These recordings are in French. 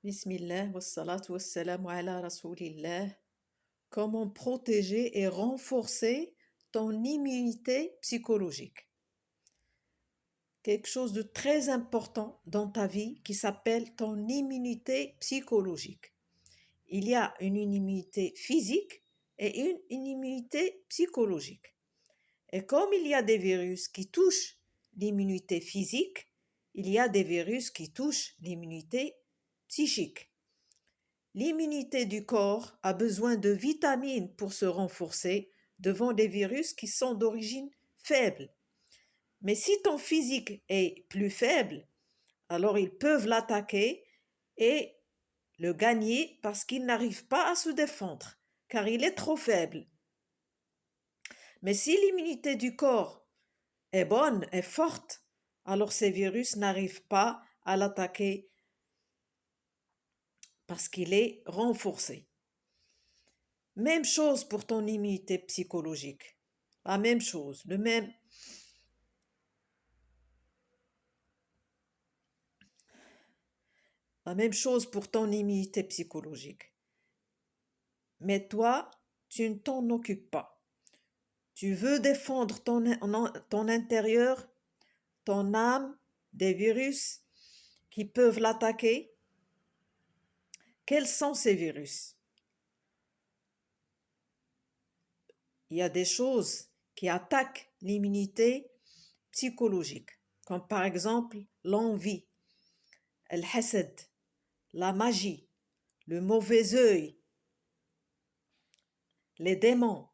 Bismillah, wassalatu wassalamu ala rasoulillah. Comment protéger et renforcer ton immunité psychologique? Quelque chose de très important dans ta vie qui s'appelle ton immunité psychologique. Il y a une immunité physique et une immunité psychologique. Et comme il y a des virus qui touchent l'immunité physique, il y a des virus qui touchent l'immunité psychique. L'immunité du corps a besoin de vitamines pour se renforcer devant des virus qui sont d'origine faible. Mais si ton physique est plus faible, alors ils peuvent l'attaquer et le gagner parce qu'il n'arrive pas à se défendre, car il est trop faible. Mais si l'immunité du corps est bonne, est forte, alors ces virus n'arrivent pas à l'attaquer parce qu'il est renforcé. Même chose pour ton immunité psychologique. La même chose, la même chose pour ton immunité psychologique. Mais toi, tu ne t'en occupes pas. Tu veux défendre ton intérieur, ton âme, des virus qui peuvent l'attaquer. Quels sont ces virus? Il y a des choses qui attaquent l'immunité psychologique, comme par exemple l'envie, le hasad, la magie, le mauvais œil, les démons,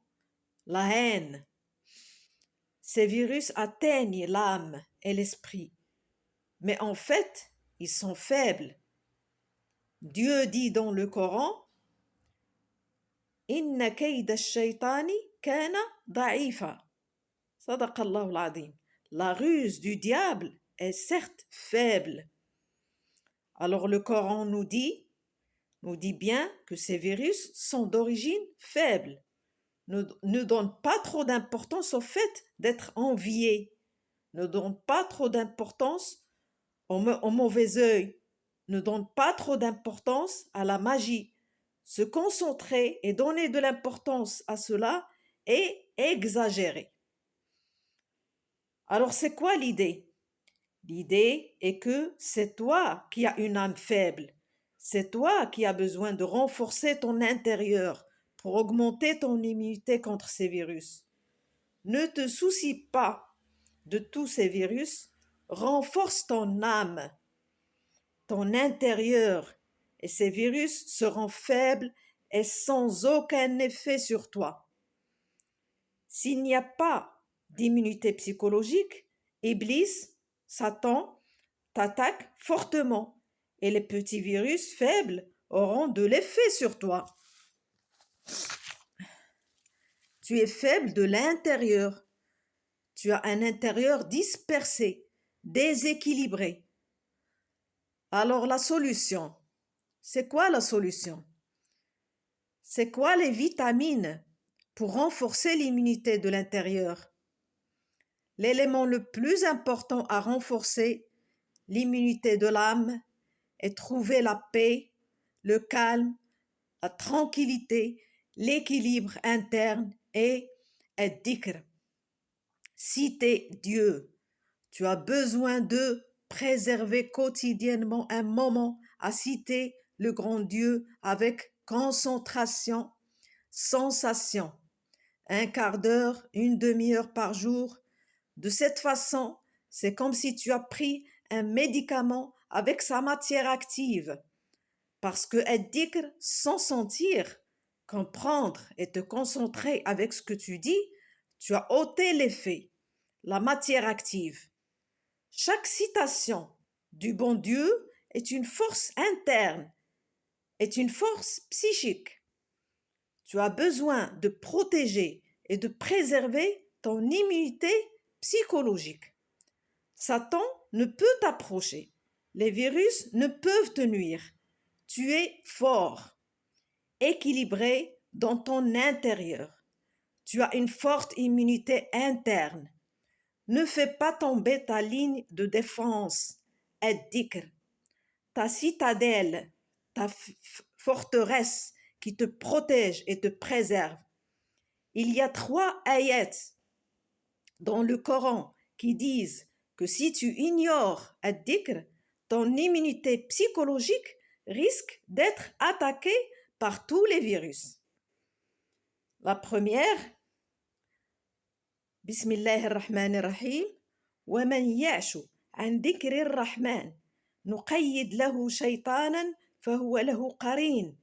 la haine. Ces virus atteignent l'âme et l'esprit, mais en fait, ils sont faibles. Dieu dit dans le Coran, Inna kayda ash-shaytani kana da'ifa. Sadaqallahu al-azim. La ruse du diable est certes faible. Alors le Coran nous dit bien que ces virus sont d'origine faible. Ne donne pas trop d'importance au fait d'être envié. Ne donne pas trop d'importance au mauvais œil. Ne donne pas trop d'importance à la magie. Se concentrer et donner de l'importance à cela est exagéré. Alors c'est quoi l'idée? L'idée est que c'est toi qui as une âme faible. C'est toi qui as besoin de renforcer ton intérieur pour augmenter ton immunité contre ces virus. Ne te soucie pas de tous ces virus, renforce ton âme, ton intérieur, et ces virus seront faibles et sans aucun effet sur toi. S'il n'y a pas d'immunité psychologique, Iblis, Satan, t'attaque fortement et les petits virus faibles auront de l'effet sur toi. Tu es faible de l'intérieur. Tu as un intérieur dispersé, déséquilibré. Alors la solution, c'est quoi la solution? C'est quoi les vitamines pour renforcer l'immunité de l'intérieur? L'élément le plus important à renforcer l'immunité de l'âme est trouver la paix, le calme, la tranquillité, l'équilibre interne et ad-dhikr. Citer Dieu. Tu as besoin de préserver quotidiennement un moment à citer le grand Dieu avec concentration, sensation. Un quart d'heure, une demi-heure par jour. De cette façon, c'est comme si tu as pris un médicament avec sa matière active. Parce que ad-dhikr, sans sentir, comprendre et te concentrer avec ce que tu dis, tu as ôté l'effet, la matière active. Chaque citation du bon Dieu est une force interne, est une force psychique. Tu as besoin de protéger et de préserver ton immunité psychologique. Satan ne peut t'approcher. Les virus ne peuvent te nuire. Tu es fort, équilibré dans ton intérieur. Tu as une forte immunité interne. Ne fais pas tomber ta ligne de défense, ad-dhikr, ta citadelle, ta forteresse qui te protège et te préserve. Il y a 3 ayats dans le Coran qui disent que si tu ignores ad-dhikr, ton immunité psychologique risque d'être attaquée par tous les virus. La première, Bismillahir-Rahmanir-Rahim, وَمَنْ يَعْشُ عَنْ ذِكْرِ الرَّحْمَنِ نُقَيِّدْ لَهُ شَيْطَانًا فَهُوَ لَهُ قَرِينٌ.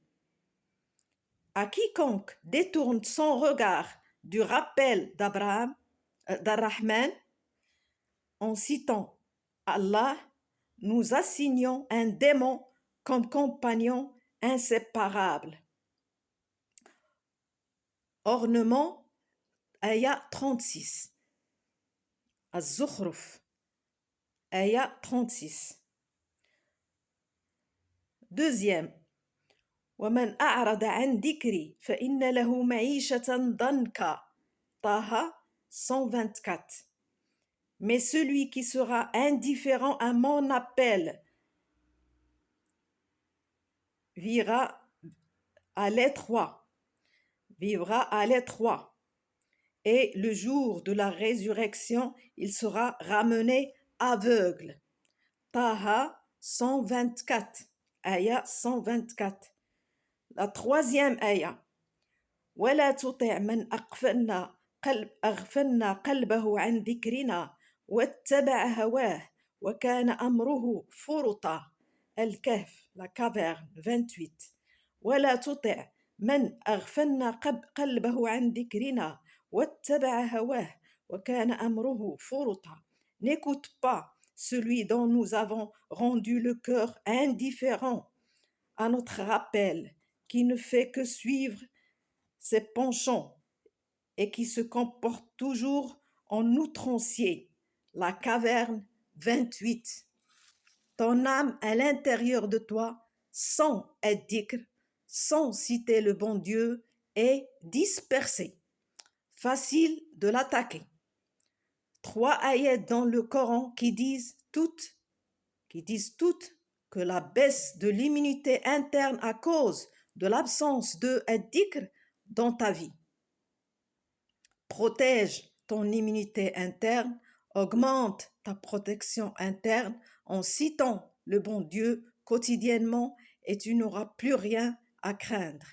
À quiconque détourne son regard du rappel d'Ar-Rahman, en citant Allah, nous assignons un démon comme compagnon inséparable. Ornement, ayat 36. Az-Zukhruf, ayat 36. Deuxième, وَمَنْ أَعْرَضَ عَنْ ذِكْرِي فَإِنَّ لَهُ مَعِيشَةً ضَنْكًا. Taha 124. Mais celui qui sera indifférent à mon appel vivra à l'étroit, et le jour de la résurrection, il sera ramené aveugle. Taha 124, ayat 124. La troisième ayat. ولا تطع من أغفلنا قلبه عن ذكرنا واتبع هواه وكان أمره فرطا. الكهف, la caverne, 28. ولا تطع من أغفلنا قلبه عن ذكرنا واتبع هواه وكان أمره فرطا. N'écoute pas celui dont nous avons rendu le cœur indifférent à notre rappel, qui ne fait que suivre ses penchants et qui se comporte toujours en outrancier. La caverne, 28. Ton âme à l'intérieur de toi, sans ad-dhikr, sans citer le bon Dieu, est dispersée. Facile de l'attaquer. 3 ayats dans le Coran qui disent toutes que la baisse de l'immunité interne à cause de l'absence de ad-dhikr dans ta vie. Protège ton immunité interne, augmente ta protection interne en citant le bon Dieu quotidiennement et tu n'auras plus rien à craindre.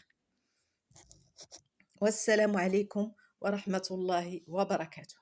Wassalamu alaikum wa rahmatullahi wa barakatuh.